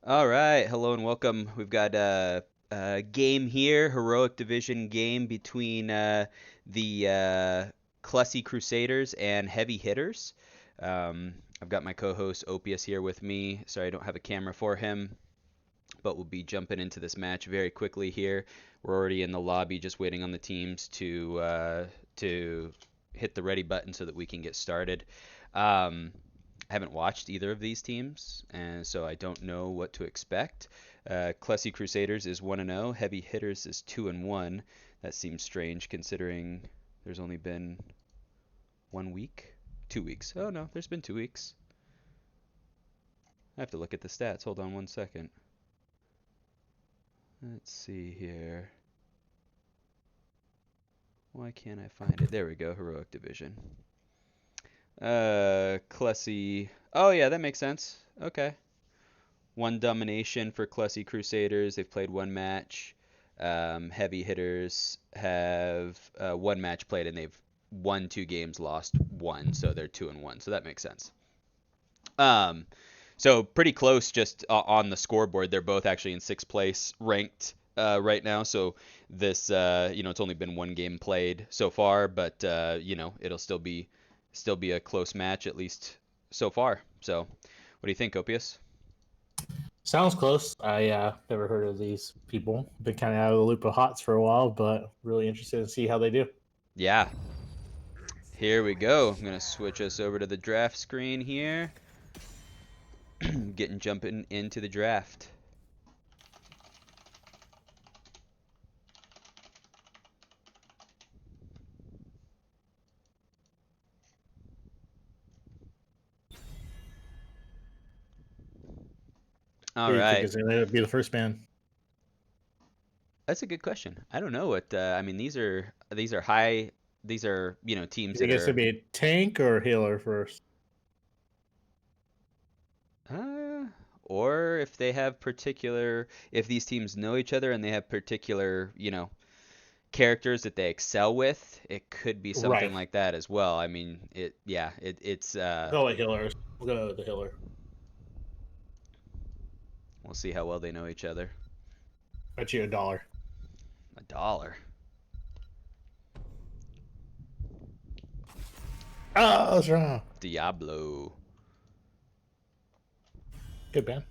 All right, hello and welcome. We've got a game here, heroic division game between the Clussy Crusaders and Heavy Hitters. I've got my co-host Opius here with me. Sorry, I don't have a camera for him, but we'll be jumping into this match very quickly here. We're already in the lobby, just waiting on the teams to hit the ready button so that we can get started. Um, I haven't watched either of these teams, and so I don't know what to expect. Clussy Crusaders is 1-0. Heavy Hitters is 2-1. That seems strange considering there's only been 1 week, 2 weeks. Oh no, there's been 2 weeks. I have to look at the stats. Hold on 1 second. Let's see here. Why can't I find it? There we go. Heroic Division. Clussy. Oh yeah, that makes sense. Okay. One domination for Clussy Crusaders. They've played one match. Heavy Hitters have one match played and they've won 2 games, lost one, so they're 2-1. So that makes sense. Um, so pretty close, just on the scoreboard. They're both actually in sixth place, ranked right now. So this, it's only been one game played so far, but it'll still be a close match at least so far. So, what do you think, Copius? Sounds close. I never heard of these people. Been kind of out of the loop of HOTS for a while, but really interested to see how they do. Yeah, here we go. I'm gonna switch us over to the draft screen here. Jumping into the draft. Who All do you think right. is going to be the first man? That's a good question. I don't know what I mean. These are high. These are teams You that think it's going are to be a tank or a healer first? uh, or if they have if these teams know each other and they have particular characters that they excel with, it could be something Right. like that as well. I mean, it's Go with healers. We'll go with the healer. we'll see how well they know each other. Bet you $1. $1. Oh, that's wrong. Diablo. Good man.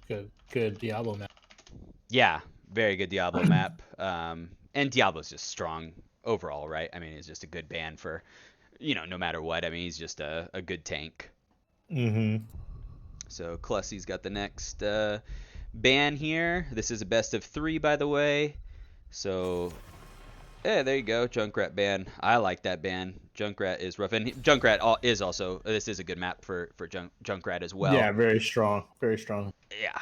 Good Diablo man. Yeah, very good Diablo map. And Diablo's just strong overall, right? I mean, he's just a good ban for, no matter what. I mean, he's just a good tank. Mm-hmm. So Clussy's got the next ban here. This is a best of 3, by the way. So, yeah, there you go. Junkrat ban. I like that ban. Junkrat is rough. And Junkrat is also, this is a good map for Junkrat as well. Yeah, very strong. Very strong. Yeah.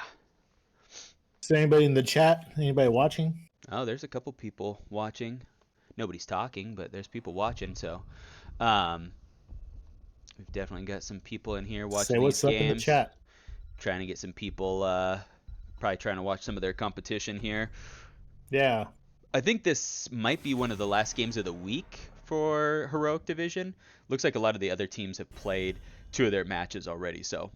Is there anybody in the chat? Anybody watching? Oh, there's a couple people watching. Nobody's talking, but there's people watching. So, um, we've definitely got some people in here Say watching these what's up in the games. chat. Trying to get some people, probably trying to watch some of their competition here. Yeah. I think this might be one of the last games of the week for Heroic Division. Looks like a lot of the other teams have played 2 of their matches already. So,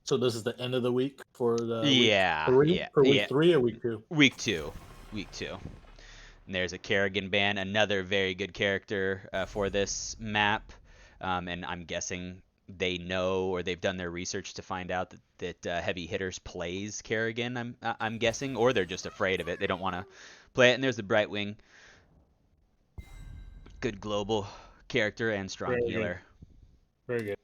So this is the end of the week for the week yeah, 3? yeah, For yeah. week 3 or week 2? Week 2. Week 2. And there's a Kerrigan ban, another very good character for this map. And I'm guessing they know or they've done their research to find out that Heavy Hitters plays Kerrigan. I'm guessing, or they're just afraid of it. They don't want to play it. And there's the Brightwing, good global character and strong Very good. healer. Very good.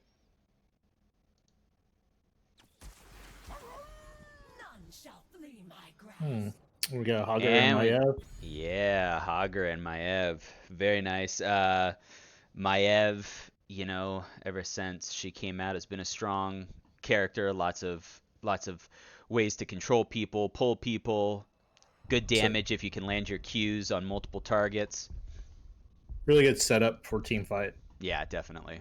Hmm. We got Hagar and And we, Maiev. yeah, Hager and Maev, very nice. Maev, ever since she came out, has been a strong character. Lots of ways to control people, pull people. Good So damage if you can land your Qs on multiple targets. really good setup for team fight. Yeah, definitely.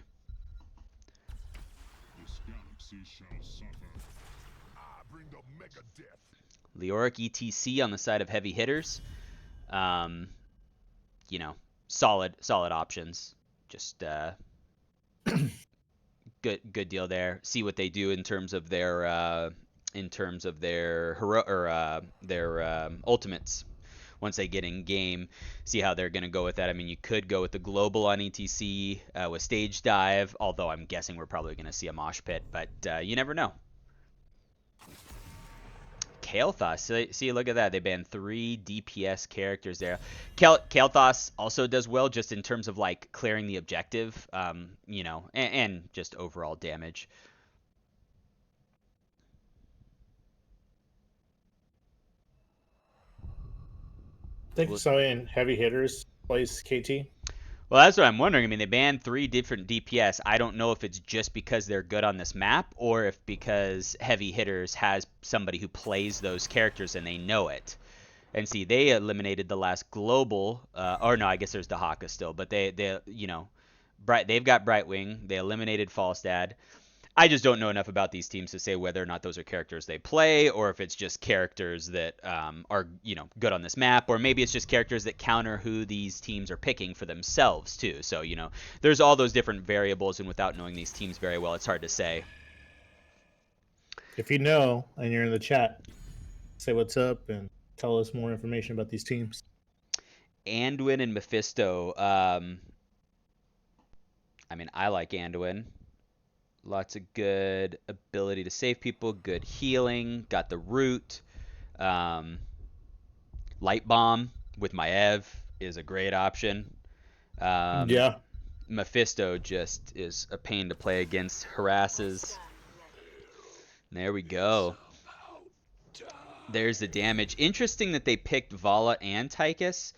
Leoric ETC on the side of Heavy Hitters. Um, solid options. Just good deal there. See what they do in terms of their ultimates once they get in game. See how they're gonna go with that. I mean, you could go with the global on ETC with stage dive, although I'm guessing we're probably gonna see a mosh pit, but you never know. Kael'thas, see, look at that. They banned 3 DPS characters there. Kael'thas also does well just in terms of like clearing the objective, you know, and just overall damage. I think somebody in Heavy Hitters plays KT. Well, that's what I'm wondering. I mean, they banned 3 different DPS. I don't know if it's just because they're good on this map or if because Heavy Hitters has somebody who plays those characters and they know it. And see, they eliminated the last global, or no, I guess there's Dahaka still, but they you know, they've got Brightwing. They eliminated Falstad. I just don't know enough about these teams to say whether or not those are characters they play, or if it's just characters that are, you know, good on this map, or maybe it's just characters that counter who these teams are picking for themselves too. So, you know, there's all those different variables, and without knowing these teams very well, it's hard to say. If you know and you're in the chat, say what's up and tell us more information about these teams. Anduin and Mephisto. I mean, I like Anduin. Lots of good ability to save people, good healing, got the root. Light Bomb with Maev is a great option. Yeah. Mephisto just is a pain to play against, harasses. There we go. There's the damage. Interesting that they picked Vala and Tychus.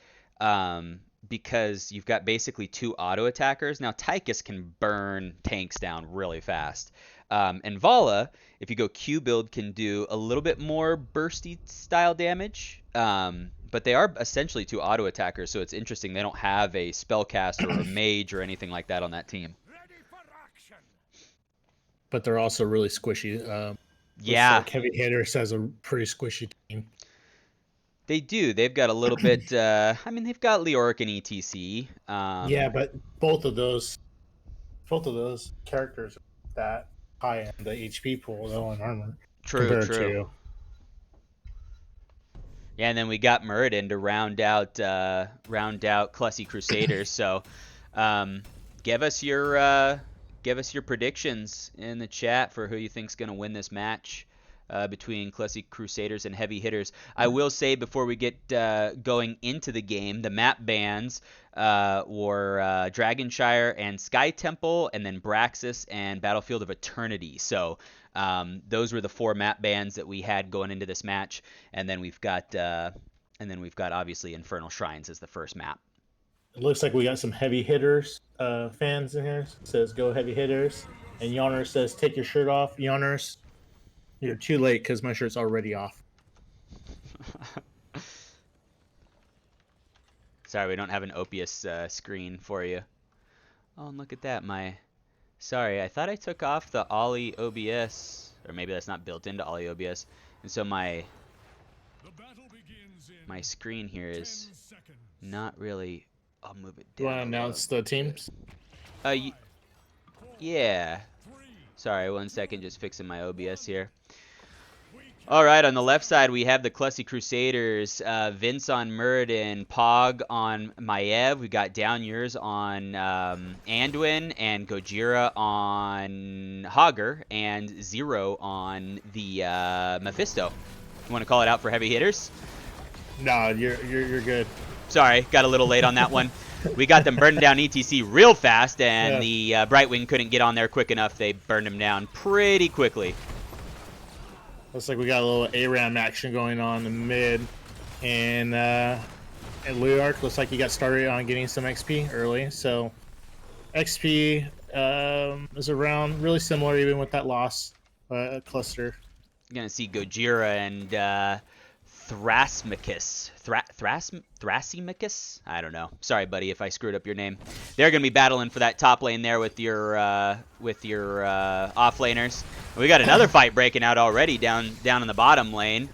Because you've got basically 2 auto attackers. Now Tychus can burn tanks down really fast. And Vala, if you go Q build, can do a little bit more bursty style damage. But they are essentially 2 auto attackers, so it's interesting. They don't have a spellcaster or a mage or anything like that on that team. But they're also really squishy. Yeah. Like Heavy Hitters has a pretty squishy team. They do. They've got a little bit. I mean, they've got Leoric and ETC. Yeah, but both of those characters are that high in the HP pool though in armor. True. To... Yeah, and then we got Muradin to round out Clussy Crusaders. So, give us your predictions in the chat for who you think's gonna win this match. Between Clussy Crusaders and Heavy Hitters. I will say before we get going into the game, the map bans were Dragonshire and Sky Temple, and then Braxis and Battlefield of Eternity. So those were the 4 map bans that we had going into this match, and then we've got obviously Infernal Shrines as the first map. It looks like we got some Heavy Hitters fans in here. It says go Heavy Hitters, and Yonner says take your shirt off. Yonners, you're too late because my shirt's already off. Sorry, we don't have an OPS screen for you. Oh, and look at that. Sorry, I thought I took off the Ollie OBS, or maybe that's not built into Ollie OBS, and so my screen here is not really. I'll move it down. You want to announce the teams? Yeah. Sorry, 1 second, just fixing my OBS here. All right, on the left side, we have the Clussy Crusaders, Vince on Muradin, Pog on Maev. We got Down Yours on Anduin, and Gojira on Hager, and Zero on the Mephisto. You want to call it out for Heavy Hitters? No, you're good. Sorry, got a little late on that one. We got them burning down ETC real fast, and the Brightwing couldn't get on there quick enough. They burned him down pretty quickly. Looks like we got a little ARAM action going on in the mid, and Leoric looks like he got started on getting some XP early. So XP is around really similar even with that loss cluster. You're gonna see Gojira and Thrasmachus. Thrasymachus? I don't know. Sorry, buddy, if I screwed up your name. They're gonna be battling for that top lane there with your offlaners. We got another fight breaking out already down in the bottom lane.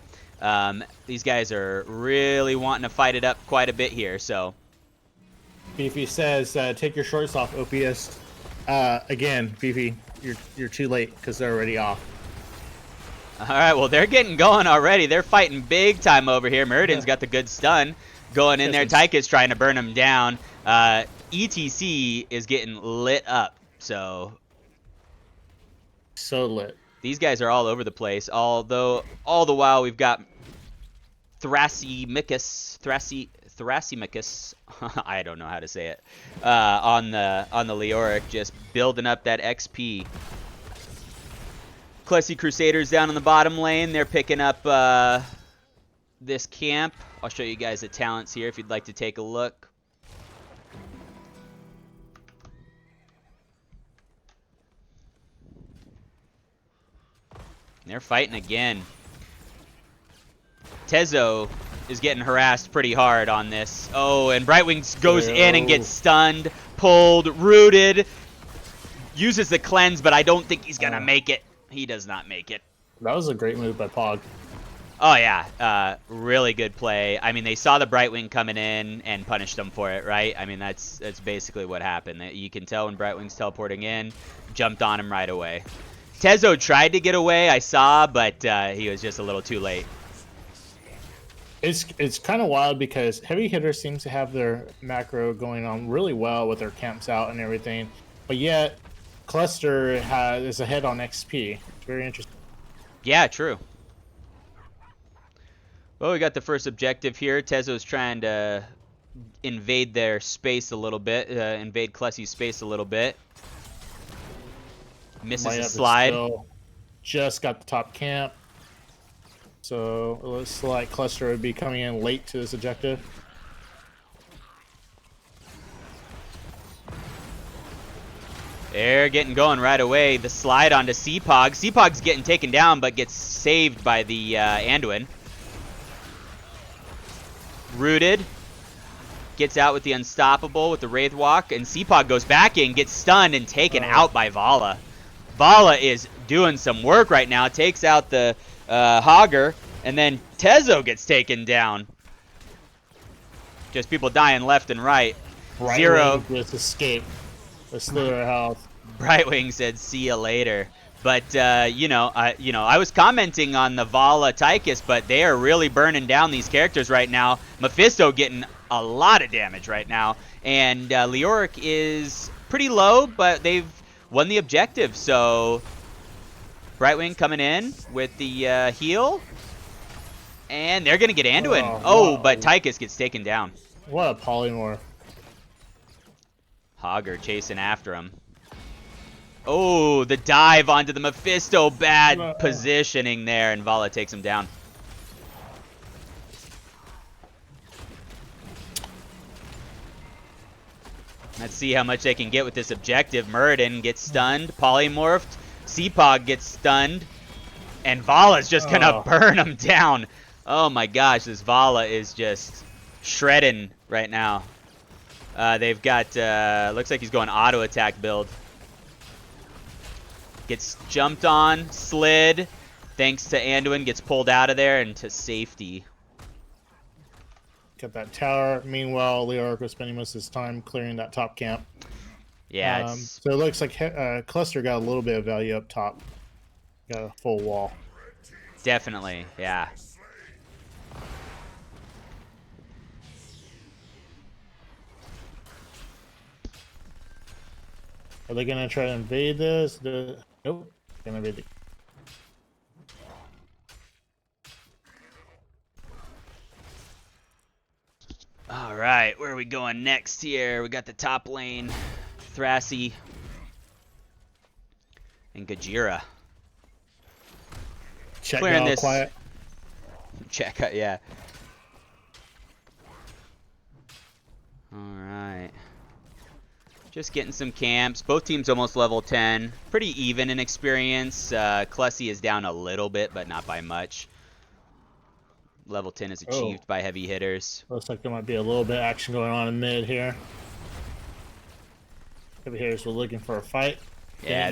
These guys are really wanting to fight it up quite a bit here. So Beefy says, "Take your shorts off, OPS." Again, VP, you're too late because they're already off. All right, well, they're getting going already. They're fighting big time over here. Muradin's got the good stun going in there. Tyka's trying to burn him down. ETC is getting lit up, so lit. These guys are all over the place, although all the while we've got Thrasymachus, I don't know how to say it, on the Leoric, just building up that XP. Clussy Crusaders down in the bottom lane. They're picking up this camp. I'll show you guys the talents here if you'd like to take a look. They're fighting again. Tezo is getting harassed pretty hard on this. Oh, and Brightwings goes in and gets stunned, pulled, rooted, uses the cleanse, but I don't think he's gonna make it. He does not make it. That was a great move by Pog. Oh yeah, really good play. I mean, they saw the Brightwing coming in and punished them for it, right? I mean, that's basically what happened. You can tell when Brightwing's teleporting in, jumped on him right away. Tezo tried to get away, I saw, but he was just a little too late. It's kind of wild because Heavy Hitters seems to have their macro going on really well with their camps out and everything, but yet Cluster is ahead on XP. Very interesting. Yeah, true. Well, we got the first objective here. Tezo's trying to invade their space a little bit, invade Clussy's space a little bit. Misses a slide. Just got the top camp. So it looks like Cluster would be coming in late to this objective. They're getting going right away. The slide onto Cpog. Cpog's getting taken down, but gets saved by the Anduin. Rooted. Gets out with the Unstoppable with the Wraith Walk, and Cpog goes back in, gets stunned, and taken out by Vala. Vala is doing some work right now. Takes out the Hogger, and then Tezo gets taken down. Just people dying left and right. Zero. Just escape. A slither of health. Brightwing said, "See ya later." But I was commenting on the Vala Tychus, but they are really burning down these characters right now. Mephisto getting a lot of damage right now, and Leoric is pretty low, but they've won the objective. So Brightwing coming in with the heal, and they're gonna get Anduin. But Tychus gets taken down. What a polymorph. Hogger chasing after him. Oh, the dive onto the Mephisto. Bad positioning there, and Vala takes him down. Let's see how much they can get with this objective. Muradin gets stunned, polymorphed. Cpog gets stunned, and Vala's just gonna burn him down. Oh my gosh, this Vala is just shredding right now. They've got, looks like he's going auto attack build. Gets jumped on, slid, thanks to Anduin, gets pulled out of there and to safety. Got that tower. Meanwhile, Leoric was spending most of his time clearing that top camp. Yeah. So it looks like Cluster got a little bit of value up top. Got a full wall. Definitely, yeah. Are they gonna try to invade this? Nope. Gonna invade the... All right, where are we going next here? We got the top lane, Thrasy and Gajira. Check clearing this. Quiet. Check out, yeah. All right. Just getting some camps. Both teams almost level 10. Pretty even in experience. Clussy is down a little bit, but not by much. Level 10 is achieved by Heavy Hitters. Looks like there might be a little bit of action going on in mid here. Heavy Hitters were looking for a fight. Yeah,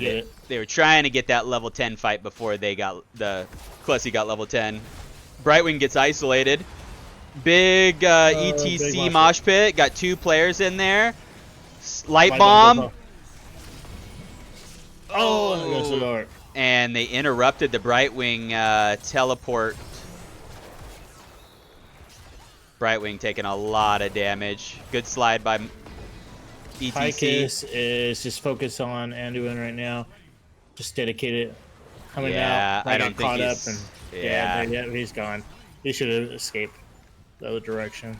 they were trying to get that level 10 fight before they got the Clussy got level 10. Brightwing gets isolated. Big ETC big mosh pit. Got 2 players in there. Light bomb. Oh, and it goes to the Oh, dark. and they interrupted the Brightwing teleport. Brightwing taking a lot of damage. Good slide by ETC. Tychus is just focused on Anduin right now. Just dedicated. Coming out. Yeah, I Might don't get think caught up, and he's. yeah, Yeah. he's gone. He should have escaped the other direction.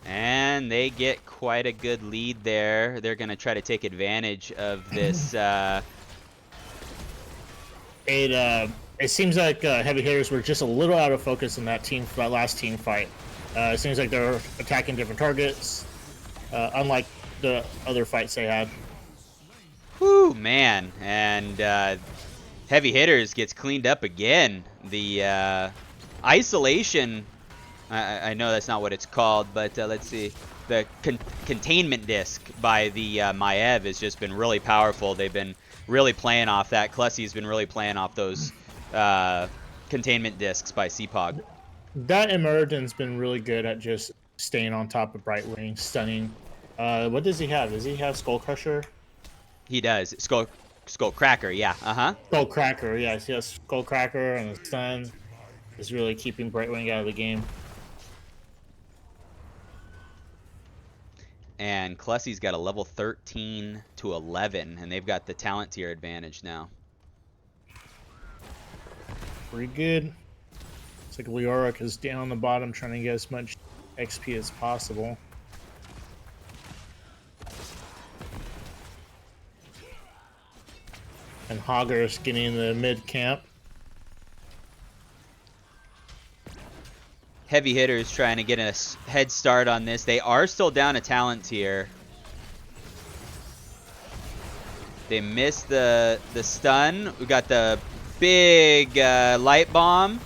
And they get quite a good lead there. They're going to try to take advantage of this. It seems like heavy hitters were just a little out of focus in that last team fight. It seems like they're attacking different targets, unlike the other fights they had. Whew, man. And Heavy Hitters gets cleaned up again. The isolation, I know that's not what it's called, but let's see. The containment disc by the Maev has just been really powerful. They've been really playing off that. Clussy's been really playing off those containment discs by CPOG. That Emergen's been really good at just staying on top of Brightwing, stunning. What does he have? Does he have Skull Crusher? He does. Skull Cracker, yeah. Uh-huh. Skull Cracker, yes, he has Skull Cracker, and the stun is really keeping Brightwing out of the game. And Clussy's got a level 13 to 11, and they've got the talent tier advantage now. Pretty good. It's like Leoric is down on the bottom trying to get as much XP as possible. And Hogger is getting in the mid camp. Heavy Hitters trying to get a head start on this. They are still down a talent tier. They missed the stun. We got the big light bomb.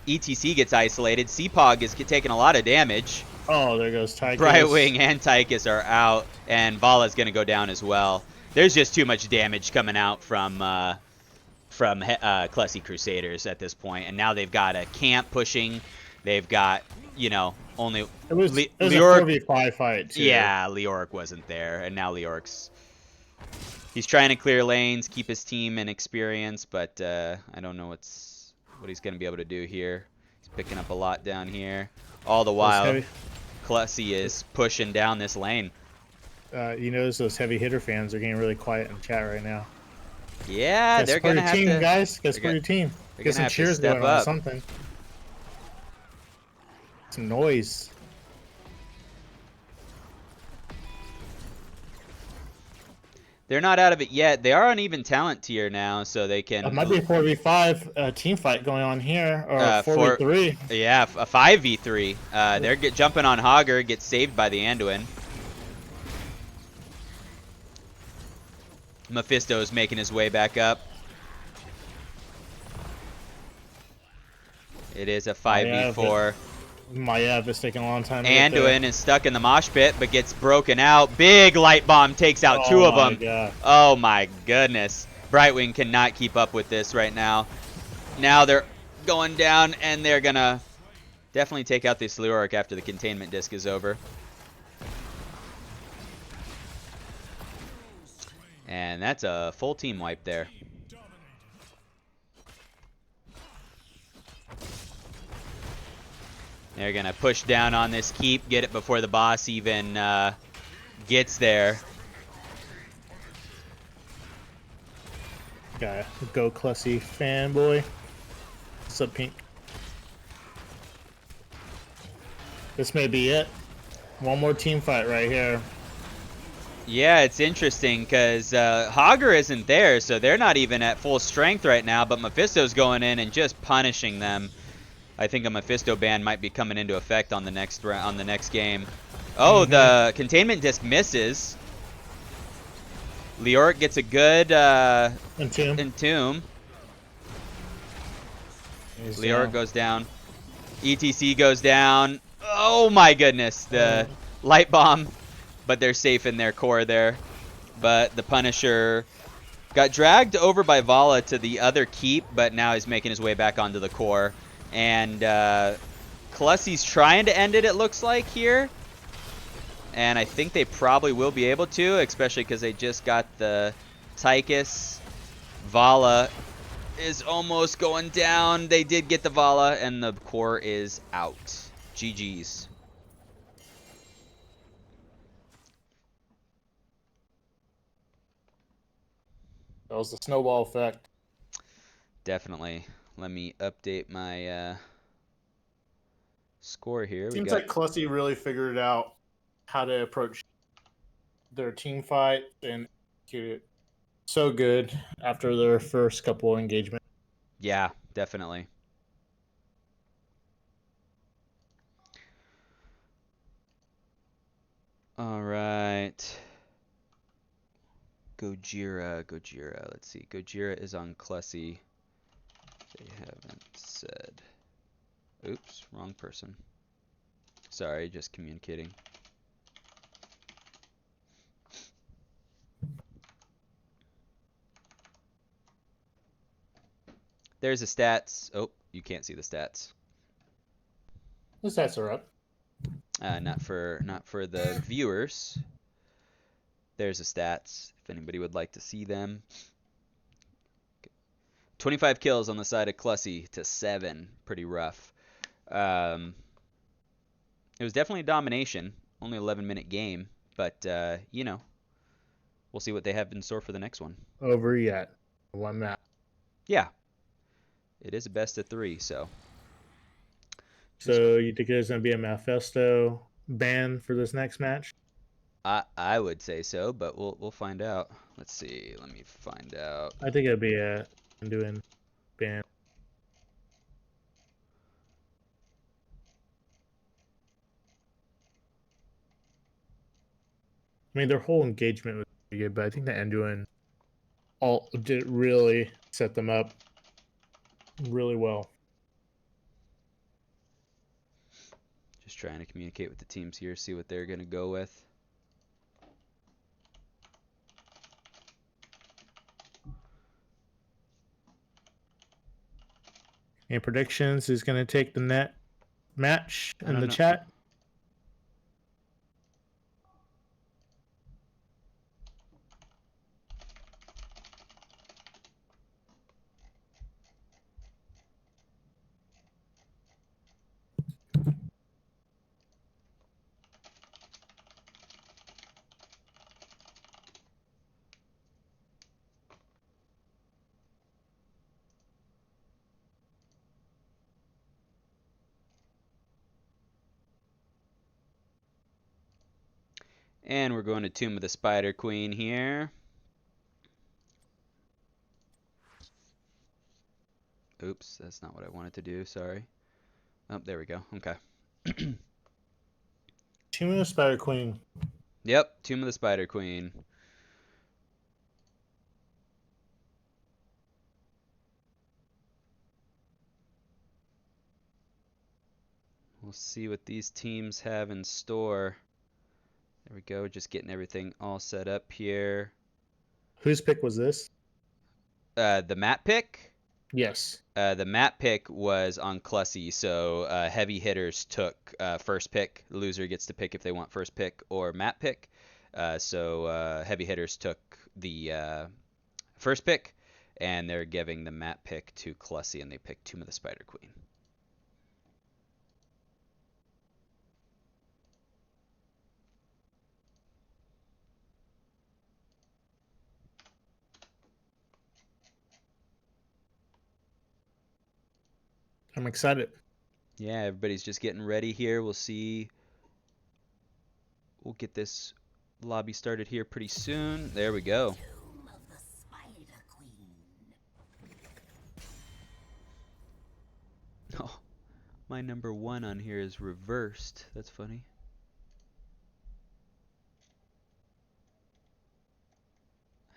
ETC gets isolated. CPOG is taking a lot of damage. Oh, there goes Tychus. Brightwing and Tychus are out, and Vala's going to go down as well. There's just too much damage coming out from Clussy Crusaders at this point, and now they've got a camp pushing. They've got, you know, only It was a Leoric. 4v5 fight too. Yeah, Leoric wasn't there, and now he's trying to clear lanes, keep his team in experience, but I don't know what he's going to be able to do here. He's picking up a lot down here. All the while, Clussy is pushing down this lane. You notice those heavy hitter fans are getting really quiet in chat right now. Yeah, they're going to have to. Guys, guys, for your team. Get some cheers going on, something. Some noise. They're not out of it yet. They are on even talent tier now, so they can. It might be a 4v5 team fight going on here, or a 4v3. Yeah, a 5v3. They're jumping on Hogger, gets saved by the Anduin. Mephisto is making his way back up. It is a 5v4. Maev is taking a long time to Anduin is stuck in the mosh pit, but gets broken out. Big light bomb takes out two of them. God. Oh my goodness. Brightwing cannot keep up with this right now. Now they're going down, and they're going to definitely take out this Leoric after the containment disc is over. And that's a full team wipe there. They're going to push down on this keep, get it before the boss even gets there. Got a Go Clussy fanboy. What's up, Pink? This may be it. One more team fight right here. Yeah, it's interesting because Hogger isn't there, so they're not even at full strength right now, but Mephisto's going in and just punishing them. I think a Mephisto ban might be coming into effect on the next game. Oh, the containment disc misses. Leoric gets a good entomb. Leoric goes down. ETC goes down. Oh my goodness, the light bomb. But they're safe in their core there. But the Punisher got dragged over by Vala to the other keep, but now he's making his way back onto the core. And Clussy's trying to end it, it looks like, here. And I think they probably will be able to, especially because they just got the Tychus. Vala is almost going down. They did get the Vala, and the core is out. GG's. That was the snowball effect. Definitely. Let me update my score here. We Seems got like Clussy really figured out how to approach their team fight and execute it so good after their first couple engagements. yeah, definitely. All right. Gojira. Let's see. Gojira is on Clussy. They haven't said. Oops, wrong person. Sorry, just communicating. There's the stats. Oh, you can't see the stats. The stats are up. Not for the viewers. There's the stats. If anybody would like to see them. 25 kills on the side of Clussy to 7. Pretty rough. It was definitely a domination. Only 11-minute game, but you know, we'll see what they have in store for the next one. Over yet. One map. Yeah, it is a best of 3, so. So you think there's going to be a Mephisto ban for this next match? I would say so, but we'll find out. Let's see. Let me find out. I think it'll be a Anduin ban. I mean, their whole engagement was pretty good, but I think the Anduin all did really set them up really well. Just trying to communicate with the teams here, see what they're going to go with. Any predictions? Who's going to take the net match I in don't the know. chat? And we're going to Tomb of the Spider Queen here. Oops, that's not what I wanted to do. Sorry. Oh, there we go. Okay. Team of the Spider Queen. Yep, Tomb of the Spider Queen. We'll see what these teams have in store. There we go, just getting everything all set up here. Whose pick was this? The map pick? Yes. The map pick was on Clussy, so Heavy Hitters took first pick. The loser gets to pick if they want first pick or map pick. So Heavy Hitters took the first pick, and they're giving the map pick to Clussy, and they picked Tomb of the Spider Queen. I'm excited. Yeah, everybody's just getting ready here. We'll see. We'll get this lobby started here pretty soon. There we go. Tomb of the Spider Queen. Oh, my number 1 on here is reversed. That's funny.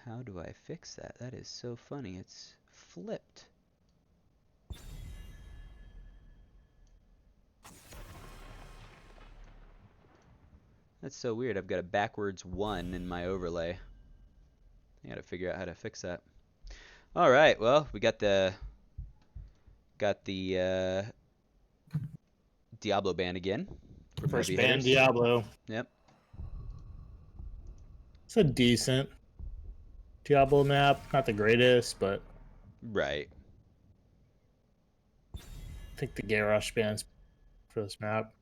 How do I fix that? That is so funny. It's flipped. That's so weird. I've got a backwards 1 in my overlay. I gotta figure out how to fix that. All right. Well, we got the Diablo ban again from First Heavy ban, Hitters. Diablo. Yep. It's a decent. Diablo map. Not the greatest, but Right. I think the Garrosh bands for this map.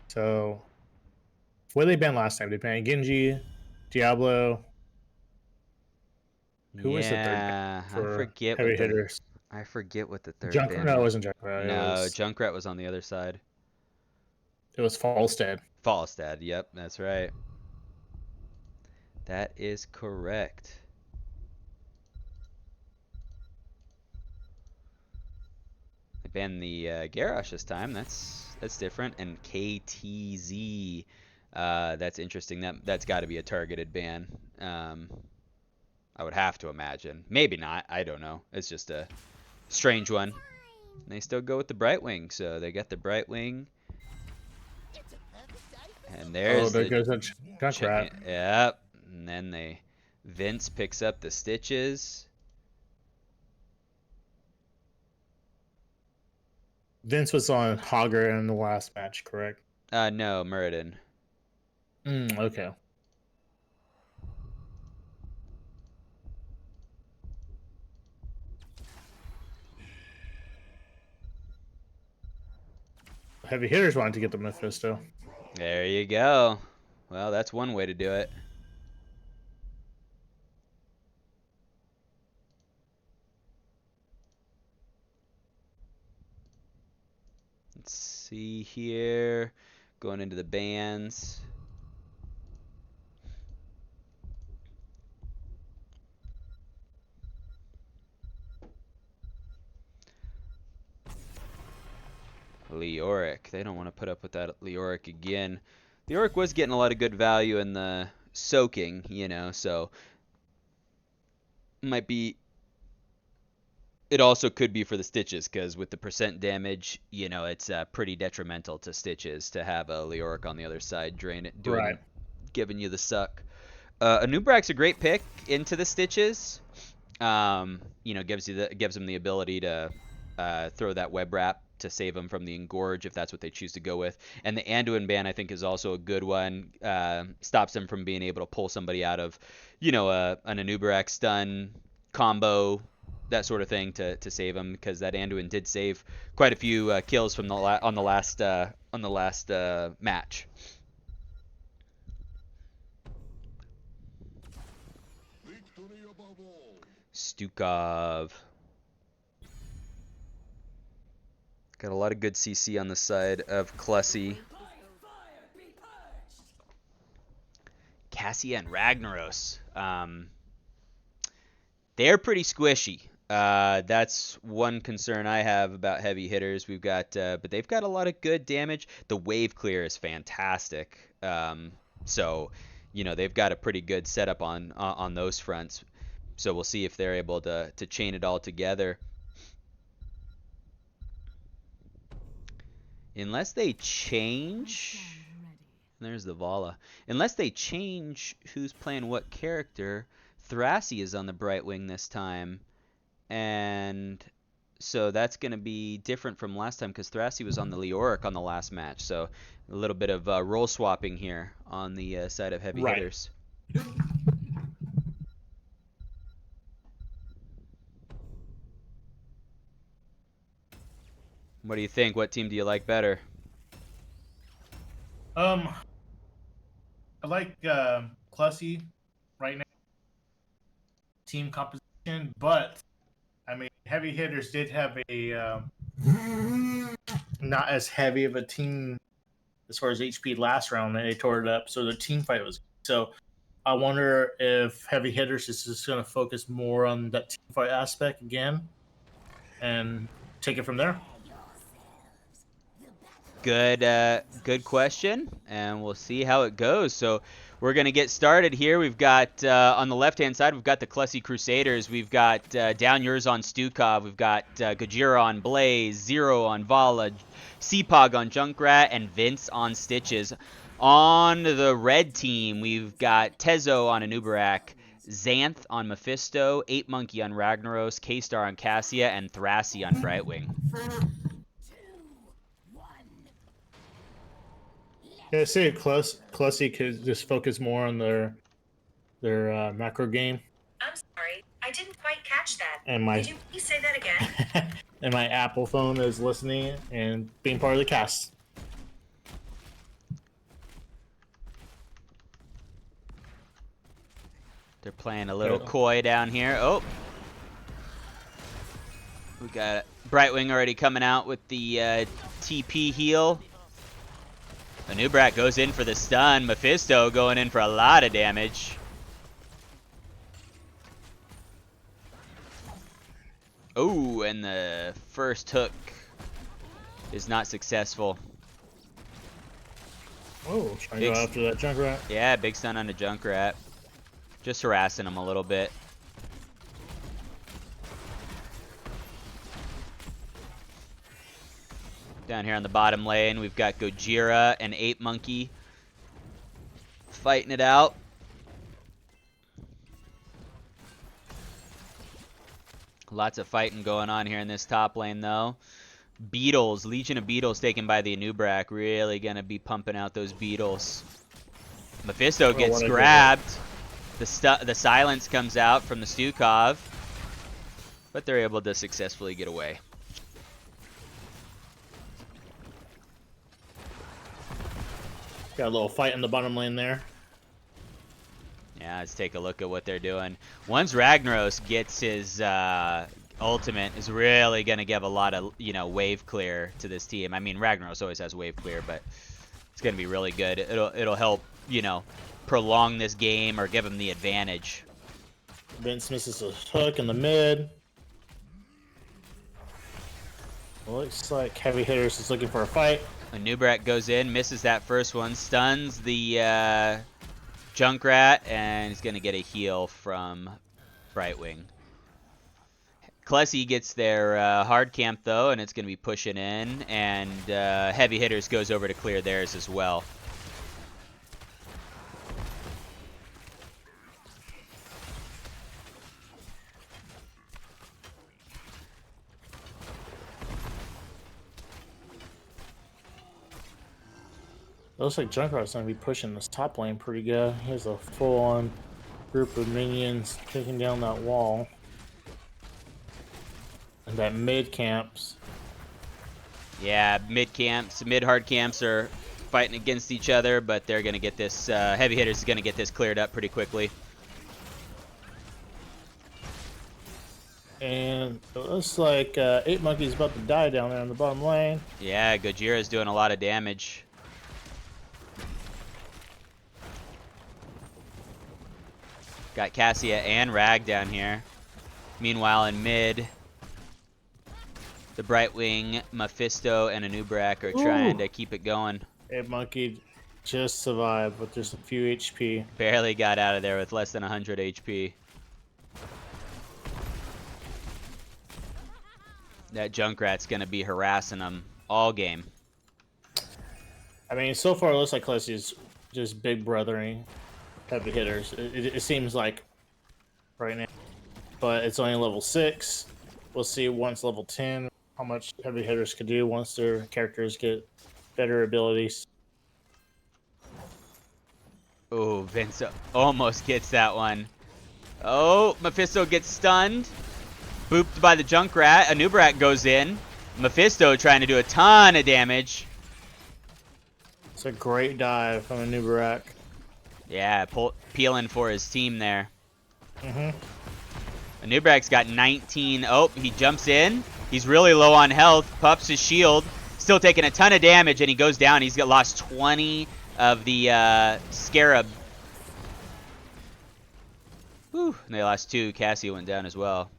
So, what did they ban last time? They banned Genji, Diablo. Who was the third ban Yeah, for heavy hitters? I forget what the third Junkrat? ban No, it was. wasn't Junkrat. No, Junkrat was on the other side. It was Falstad. Falstad, yep, that's right. That is correct. They banned the Garrosh this time. That's different. And KTZ, that's interesting. That's got to be a targeted ban. I would have to imagine. Maybe not. I don't know. It's just a strange one. And they still go with the Brightwing, so they got the Brightwing. And Oh, there's there the goes a Junkrat. yep. And then Vince picks up the stitches. Vince was on Hogger in the last match, correct? No, Muradin. Okay. Heavy hitters wanted to get the Mephisto. There you go. Well, that's one way to do it. Let's see here. Going into the bands. Leoric. They don't want to put up with that Leoric again. Leoric was getting a lot of good value in the soaking, so might be. It also could be for the stitches, because with the percent damage, it's pretty detrimental to stitches to have a Leoric on the other side Right. giving you the suck. Anubrak's a great pick into the stitches. Gives them the ability to throw that web wrap to save them from the engorge if that's what they choose to go with. And the Anduin ban I think is also a good one. Stops them from being able to pull somebody out of, an Anubrak stun combo, that sort of thing to save them, because that Anduin did save quite a few kills from on the last match. Stukov. Got a lot of good CC on the side of Clussy. Cassia and Ragnaros. They're pretty squishy. That's one concern I have about heavy hitters. But they've got a lot of good damage. The wave clear is fantastic. So, they've got a pretty good setup on those fronts. So we'll see if they're able to chain it all together. Unless they change. There's the Vala. Unless they change who's playing what character, Thrassi is on the Brightwing this time. And so that's going to be different from last time, because Thrassi was on the Leoric on the last match. So a little bit of role swapping here on the side of heavy hitters. What do you think? What team do you like better? I like Clussy right now. Team composition, but I mean, heavy hitters did have a not as heavy of a team as far as HP last round. They tore it up, so the team fight was so. I wonder if heavy hitters is just going to focus more on that team fight aspect again, and take it from there. Good question, and we'll see how it goes. So we're gonna get started here. We've got on the left-hand side, we've got the Clussy Crusaders. We've got Down Yours on Stukov. We've got Gojira on Blaze, Zero on Vala, Cpog on Junkrat, and Vince on Stitches. On the red team, we've got Tezo on Anubarak, Xanth on Mephisto, 8 Monkey on Ragnaros, K-Star on Cassia, and Thrassi on Brightwing. Yeah, I say Clussy could just focus more on their their macro game. I'm sorry, I didn't quite catch that. And my Could you please say that again? and my Apple phone is listening and being part of the cast. They're playing a little coy down here. Oh. We got Brightwing already coming out with the TP heal. Anubrak goes in for the stun. Mephisto going in for a lot of damage. Oh, and the first hook is not successful. Oh, trying to go after that Junkrat. Yeah, big stun on the Junkrat. Just harassing him a little bit. Down here on the bottom lane, we've got Gojira and Ape Monkey fighting it out. Lots of fighting going on here in this top lane, though. Beetles, Legion of Beetles taken by the Anubrak. Really going to be pumping out those Beetles. Mephisto gets grabbed. The silence comes out from the Stukov. But they're able to successfully get away. Got a little fight in the bottom lane there. Yeah, let's take a look at what they're doing. Once Ragnaros gets his ultimate, is really going to give a lot of, wave clear to this team. I mean, Ragnaros always has wave clear, but it's going to be really good. It'll help, prolong this game or give him the advantage. Vince misses a hook in the mid. Looks like Heavy Hitterz is looking for a fight. Anubrak goes in, misses that first one, stuns the Junkrat, and he's going to get a heal from Brightwing. Clussy gets their hard camp, though, and it's going to be pushing in, and Heavy Hitterz goes over to clear theirs as well. Looks like Junkrat's going to be pushing this top lane pretty good. He has a full-on group of minions taking down that wall. And that mid camps. Yeah, mid hard camps are fighting against each other, but they're going to get this, Heavy Hitterz is going to get this cleared up pretty quickly. And it looks like Ape Monkey's about to die down there in the bottom lane. Yeah, Gojira's doing a lot of damage. Got Cassia and Rag down here. Meanwhile, in mid, the Brightwing, Mephisto, and Anubrak are trying to keep it going. Ape Monkey just survived with just a few HP. Barely got out of there with less than 100 HP. That Junkrat's going to be harassing them all game. I mean, so far it looks like Clussy's just big brothering Heavy Hitterz. It seems like right now. But it's only level 6. We'll see once level 10 how much Heavy Hitterz could do once their characters get better abilities. Oh, Vince almost gets that one. Oh, Mephisto gets stunned. Booped by the Junkrat. Anubrak goes in. Mephisto trying to do a ton of damage. It's a great dive from Anubrak. Yeah, peeling for his team there. Mm-hmm. Anubrak's got 19. Oh, he jumps in. He's really low on health. Pups his shield. Still taking a ton of damage, and he goes down. He's lost 20 of the Scarab. Whew, and they lost 2. Cassie went down as well.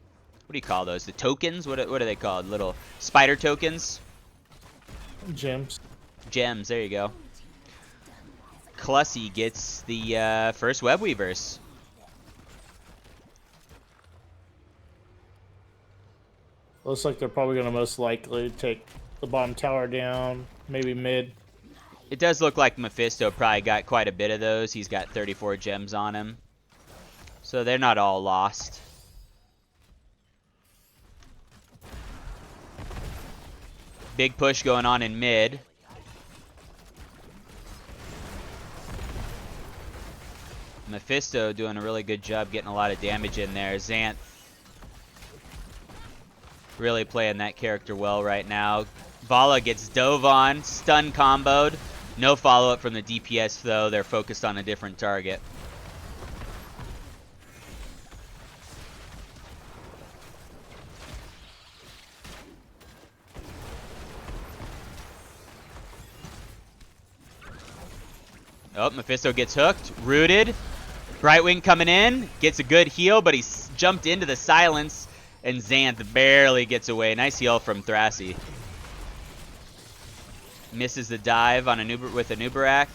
What do you call those? The tokens? What are they called? Little spider tokens? Gems. Gems, there you go. Clussy gets the first web weavers. Looks like they're probably going to most likely take the bottom tower down, maybe mid. It does look like Mephisto probably got quite a bit of those. He's got 34 gems on him. So they're not all lost. Big push going on in mid. Mephisto doing a really good job getting a lot of damage in there. Xanth really playing that character well right now. Vala gets dove on, stun comboed. No follow-up from the DPS though. They're focused on a different target. Oh, Mephisto gets hooked, rooted. Brightwing coming in, gets a good heal, but he's jumped into the silence, and Xanth barely gets away. Nice heal from Thrasy. Misses the dive on with an Uberak.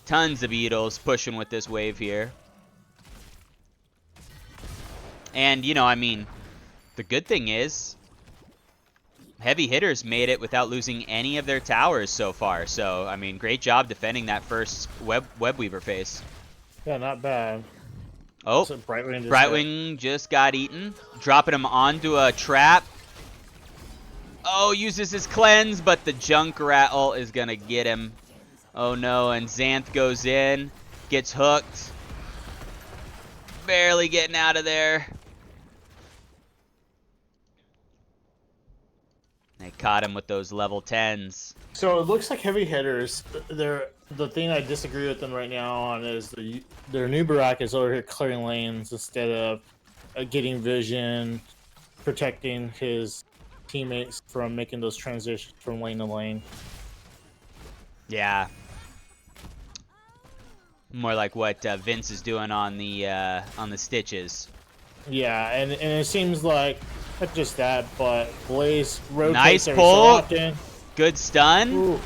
Tons of beetles pushing with this wave here. And, you know, I mean, the good thing is, Heavy Hitters made it without losing any of their towers so far. So, I mean, great job defending that first Webweaver phase. Yeah, not bad. Oh, So Brightwing just got eaten. Dropping him onto a trap. Oh, uses his cleanse, but the Junkrat ult is going to get him. Oh no, and Xanth goes in, gets hooked. Barely getting out of there. They caught him with those level 10s. So it looks like Heavy Hitters. The thing I disagree with them right now on is their new Barak is over here clearing lanes instead of getting vision, protecting his teammates from making those transitions from lane to lane. Yeah. More like what Vince is doing on the stitches. Yeah, and it seems like not just that, but Blaze rotates Nice every pull. so often. Good stun. Ooh.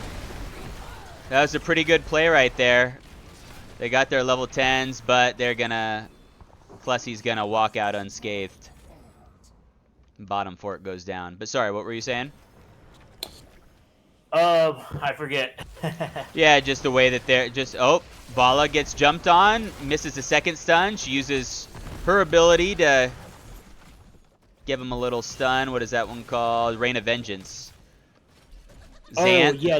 That was a pretty good play right there. They got their level 10s, but they're gonna... Clussy's gonna walk out unscathed. Bottom fort goes down. But sorry, what were you saying? I forget. Yeah, just the way that they're just... Oh, Vala gets jumped on, misses the second stun. She uses her ability to give him a little stun. What is that one called? Rain of Vengeance. Xanth. Oh, yeah,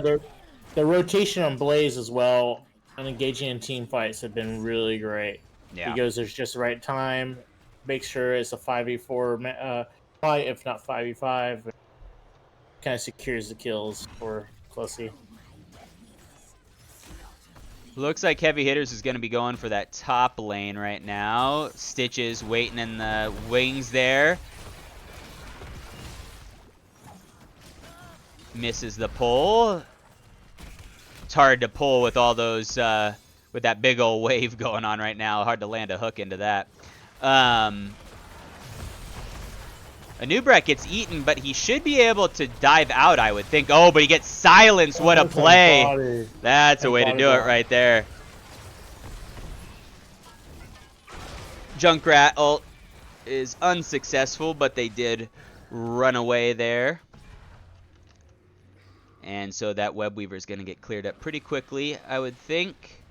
the rotation on Blaze as well and engaging in team fights have been really great. Yeah. Because there's just the right time, make sure it's a 5v4 fight, if not 5v5. Kind of secures the kills for Clussy. Looks like Heavy Hitters is going to be going for that top lane right now. Stitches waiting in the wings there. Misses the pull. It's hard to pull with all those, with that big old wave going on right now. Hard to land a hook into that. Anubrak gets eaten, but he should be able to dive out, I would think. Oh, but he gets silenced. What a play. That's a way to do it right there. Junkrat ult is unsuccessful, but they did run away there. And so that Webweaver is going to get cleared up pretty quickly, I would think.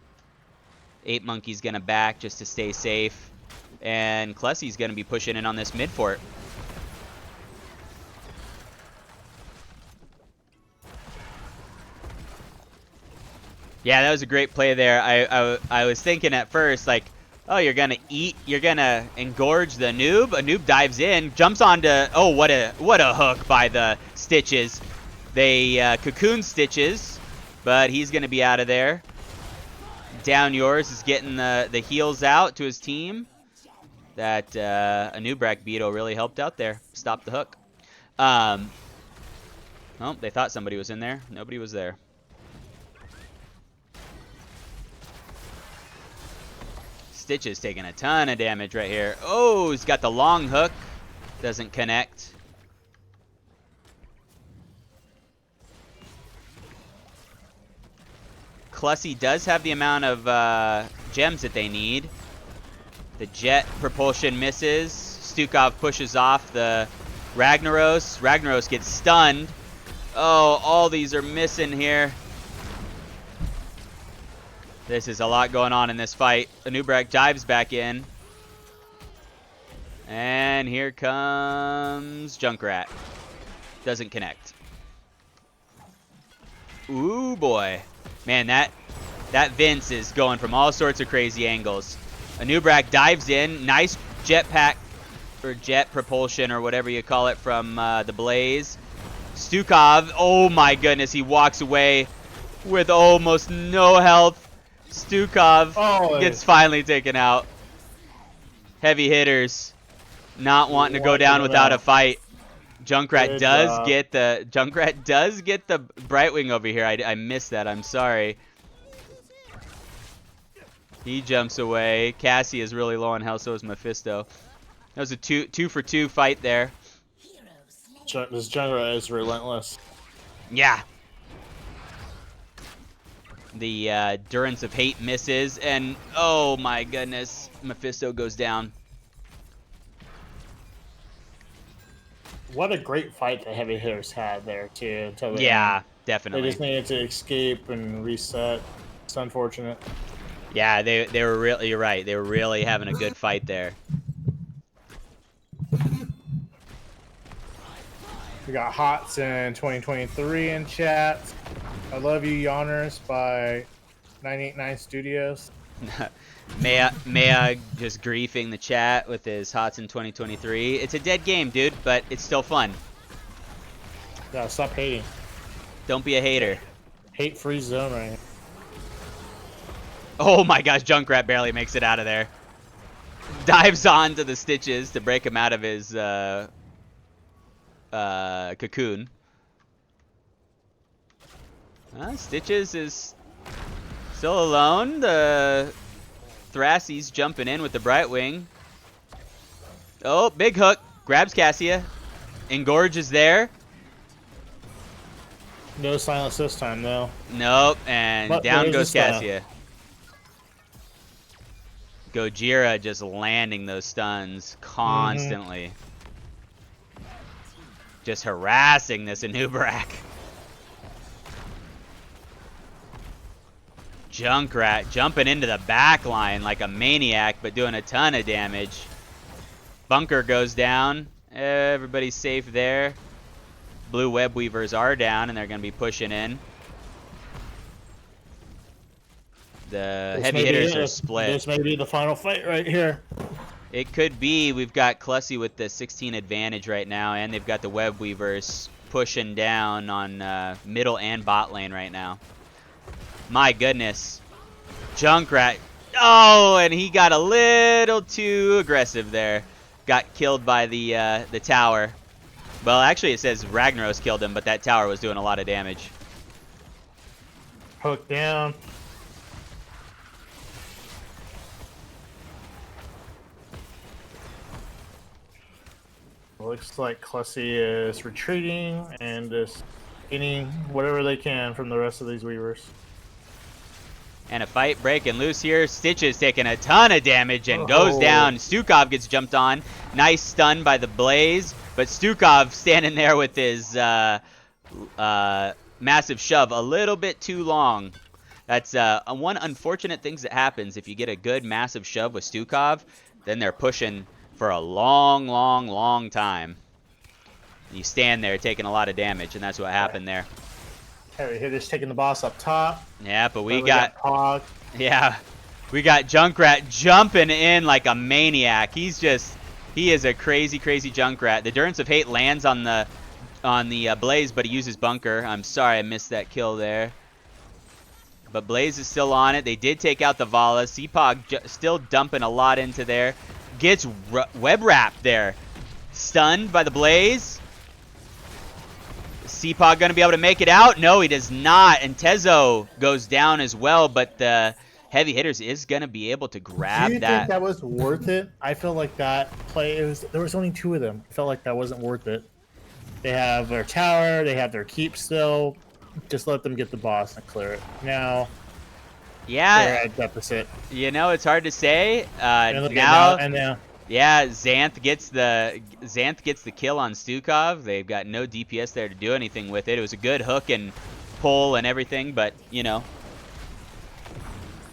Ape Monkey's going to back just to stay safe. And Clussy's going to be pushing in on this mid fort. Yeah, that was a great play there. I was thinking at first, like, oh, you're going to eat, you're going to engorge the noob. A noob dives in, jumps onto, oh, what a hook by the Stitches. They cocoon Stitches, but he's going to be out of there. Down Yours is getting the heals out to his team. That Anubrak Beetle really helped out there. Stopped the hook. Oh, they thought somebody was in there. Nobody was there. Stitches taking a ton of damage right here. Oh, he's got the long hook. Doesn't connect. Clussy does have the amount of gems that they need. The jet propulsion misses. Stukov pushes off the Ragnaros. Ragnaros gets stunned. Oh, all these are missing here. This is a lot going on in this fight. Anubrak dives back in. And here comes Junkrat. Doesn't connect. Ooh, boy. Man, that That Vince is going from all sorts of crazy angles. Anubrak dives in. Nice jetpack or jet propulsion or whatever you call it from the Blaze. Stukov, oh my goodness, he walks away with almost no health. Stukov gets finally taken out. Heavy Hitters not wanting to go down without a fight. Junkrat does get the Brightwing over here. I missed that. I'm sorry. He jumps away. Cassie is really low on health, so is Mephisto. That was a two for two fight there. This Junkrat is relentless. Yeah. The Durance of Hate misses, and oh my goodness, Mephisto goes down. What a great fight the Heavy Hitters had there, too. Yeah, definitely. They just needed to escape and reset. It's unfortunate. Yeah, they were really, you're right. They were really having a good fight there. We got Hots in 2023 in chat. I love you, Yawners by 989 Studios. Maya just griefing the chat with his Hots in 2023. It's a dead game, dude, but it's still fun. Yeah, stop hating. Don't be a hater. Hate-free zone right here. Oh my gosh, Junkrat barely makes it out of there. Dives onto the Stitches to break him out of his cocoon. Stitches is still alone. The Thrassy's jumping in with the Brightwing. Oh, big hook. Grabs Cassia. Engorge is there. No silence this time, though. Nope, and But down goes Cassia. Gojira just landing those stuns constantly. Just harassing this Anubrak. Junkrat jumping into the back line like a maniac, but doing a ton of damage. Bunker goes down. Everybody's safe there. Blue Web Weavers are down, and they're going to be pushing in. The Heavy Hitters are split. This may be the final fight right here. It could be. We've got Clussy with the 16 advantage right now, and they've got the Web Weavers pushing down on middle and bot lane right now. My goodness. Junkrat. Oh, and he got a little too aggressive there. Got killed by the tower. Well, actually it says Ragnaros killed him, but that tower was doing a lot of damage. Hook down. Looks like Clussy is retreating and just getting whatever they can from the rest of these Weavers. And a fight breaking loose here. Stitches taking a ton of damage and goes down. Stukov gets jumped on. Nice stun by the Blaze. But Stukov standing there with his massive shove a little bit too long. That's one unfortunate thing that happens. If you get a good massive shove with Stukov, then they're pushing for a long time. You stand there taking a lot of damage, and that's what happened there. Heavy Hitters taking the boss up top. Yeah, but we got Pog. Yeah, we got Junkrat jumping in like a maniac. He is a crazy Junkrat. The Durance of Hate lands on the Blaze, but he uses Bunker. I'm sorry I missed that kill there. But Blaze is still on it. They did take out the Vala. Cpog still dumping a lot into there. Gets web wrapped there. Stunned by the Blaze. Cpog going to be able to make it out? No, he does not. And Tezo goes down as well, but the Heavy Hitters is going to be able to grab that. Do you think that was worth it? I feel like that play, there was only 2 of them. I felt like that wasn't worth it. They have their tower, they have their keep still. Just let them get the boss and clear it. Now, they're at deficit. You know, it's hard to say. Yeah, Xanth gets the kill on Stukov. They've got no DPS there to do anything with it. It was a good hook and pull and everything, but you know,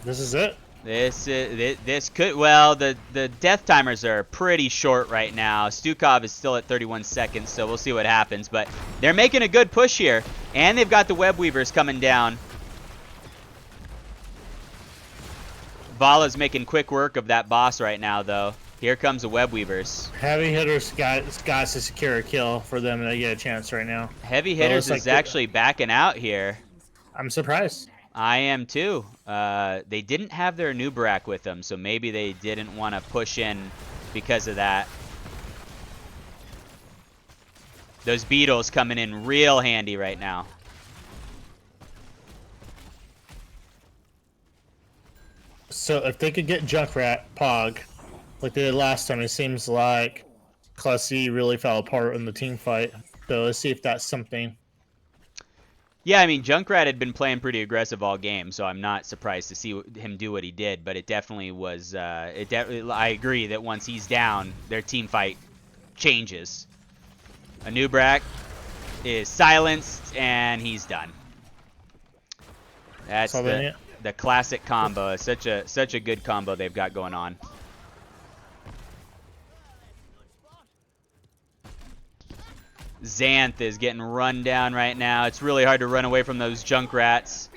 this is it. This could, well, the death timers are pretty short right now. Stukov is still at 31 seconds, so we'll see what happens. But they're making a good push here, and they've got the Web Weavers coming down. Vala's making quick work of that boss right now, though. Here comes the Web Weavers. Heavy Hitters got to secure a kill for them to get a chance right now. Heavy But it Hitters looks is like actually backing out here. I'm surprised. I am too. They didn't have their Nubarak with them, so maybe they didn't want to push in because of that. Those beetles coming in real handy right now. So if they could get Junkrat Pog like they did last time, it seems like Clussy really fell apart in the team fight. So let's see if that's something. Yeah, I mean, Junkrat had been playing pretty aggressive all game, so I'm not surprised to see him do what he did. But it definitely was. I agree that once he's down, their team fight changes. Anubrak is silenced, and he's done. That's the classic combo. It's such a good combo they've got going on. Xanth is getting run down right now. It's really hard to run away from those Junkrats.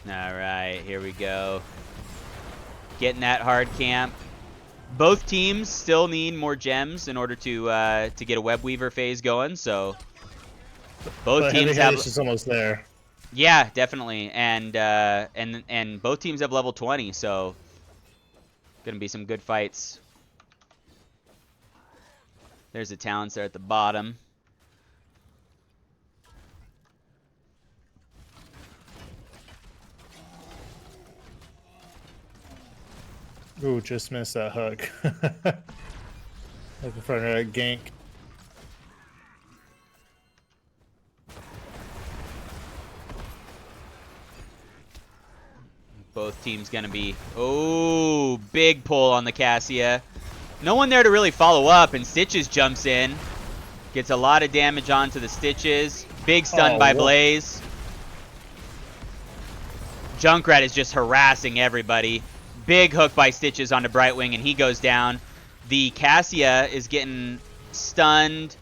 Alright, here we go. Getting that hard camp. Both teams still need more gems in order to get a Web Weaver phase going, so both teams have. Is almost there. Yeah, definitely, and both teams have level 20, so gonna be some good fights. There's the talents there at the bottom. Ooh, just missed that hook. Looking for another gank. Both teams gonna be. Oh, big pull on the Cassia. No one there to really follow up, and Stitches jumps in. Gets a lot of damage onto the Stitches. Big stun by Blaze. Junkrat is just harassing everybody. Big hook by Stitches onto Brightwing, and he goes down. The Cassia is getting stunned.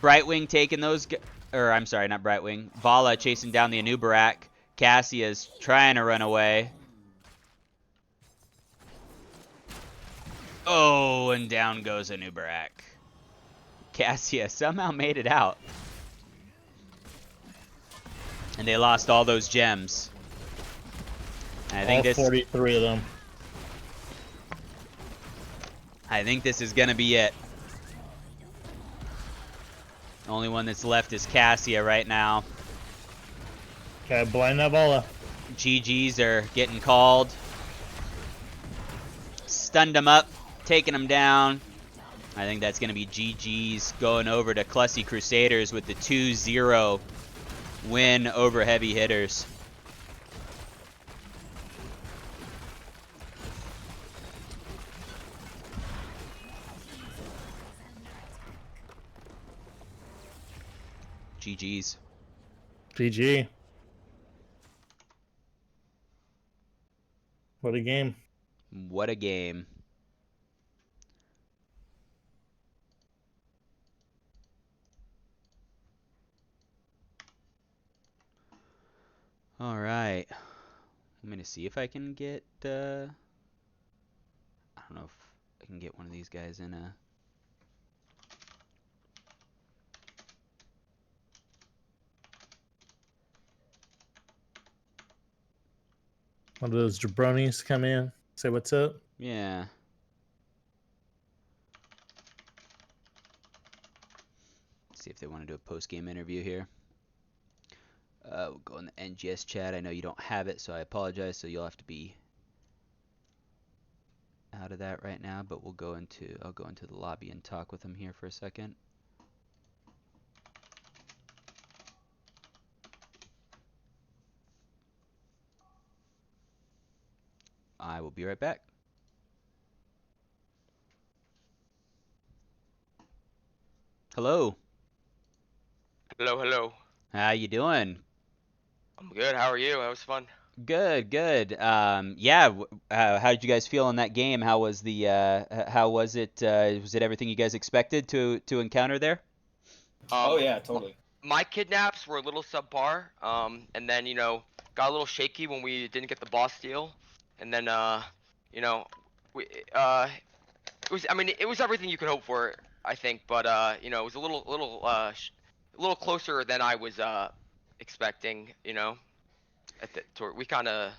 Brightwing taking those... Or, I'm sorry, not Brightwing. Vala chasing down the Anubarak. Cassia's trying to run away. Oh, and down goes Anubarak. Cassia somehow made it out. And they lost all those gems. And I think all 43 of them. I think this is going to be it. The only one that's left is Cassia right now. Okay, blind that Vala. GGs are getting called. Stunned him up, taking him down. I think that's going to be GG's going over to Clussy Crusaders with the 2-0 win over Heavy Hitters. GG's. GG. What a game. What a game. All right. I'm going to see if I can get, I don't know if I can get one of these guys in a... One of those jabronis come in, say what's up. Yeah. See if they want to do a post-game interview here. We'll go in the NGS chat. I know you don't have it, so I apologize. So you'll have to be out of that right now. But I'll go into the lobby and talk with them here for a second. I will be right back. Hello. Hello, hello. How you doing? I'm good. How are you? That was fun. Good, good. Yeah. How did you guys feel in that game? How was the how was it? Was it everything you guys expected to encounter there? Oh Um, yeah, m- totally. my kidnaps were a little subpar. And then got a little shaky when we didn't get the boss steal, and then you know, we it was. I mean, it was everything you could hope for, I think. But it was a little closer than I was expecting. We kind of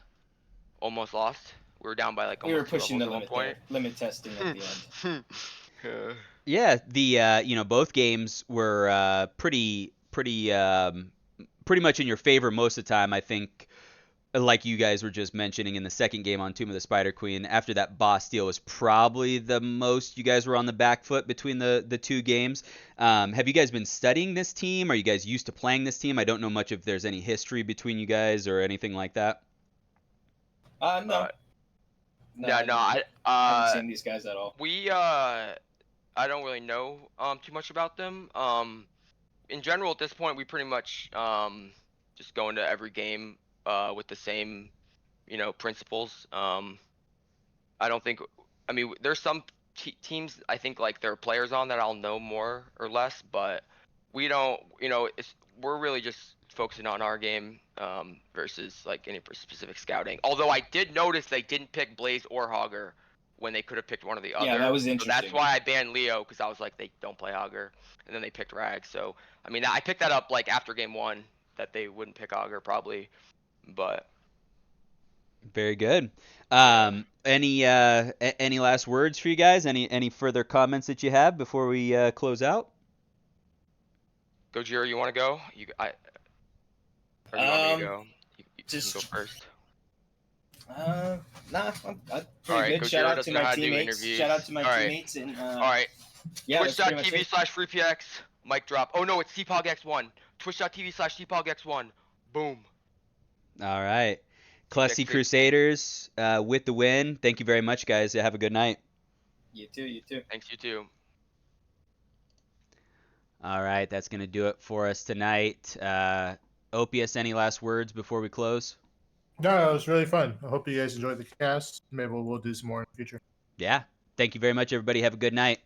almost lost. We were down by like We were almost two pushing the levels at one limit point. there, limit testing at the end. Yeah, the both games were pretty much in your favor most of the time. I think, like you guys were just mentioning in the second game on Tomb of the Spider Queen, after that boss deal was probably the most you guys were on the back foot between the two games. Have you guys been studying this team? Are you guys used to playing this team? I don't know much if there's any history between you guys or anything like that. No, no, Yeah, no, haven't seen these guys at all. I don't really know too much about them. In general, at this point, we pretty much just go into every game with the same principles. I don't think. I mean, there's some teams I think like there are players on that I'll know more or less, but we don't. We're really just focusing on our game versus like any specific scouting. Although I did notice they didn't pick Blaze or Hogger when they could have picked one or the other. Yeah, that was So interesting. that's why I banned Leo, because I was like, they don't play Hogger, and then they picked Rag. So I mean, I picked that up like after game one that they wouldn't pick Hogger probably, but. Very good. Any last words for you guys? Any further comments that you have before we close out? Gojira, you want to go? Or you want me to go? You just- can go first. Nah, I'm pretty Alright, good. Shout Gojira out to doesn't know my how to do teammates. interviews. Shout out to my Alright. teammates and Alright, yeah, that's pretty much it. twitch.tv/FreePX, mic drop. Oh no, it's TPOGX1. Twitch.tv/TPOGX1. Boom. All right. Clussy TPX. Crusaders with the win. Thank you very much, guys. Have a good night. You too, you too. Thanks, you too. All right, that's going to do it for us tonight. Opius, any last words before we close? No, it was really fun. I hope you guys enjoyed the cast. Maybe we'll do some more in the future. Yeah. Thank you very much, everybody. Have a good night.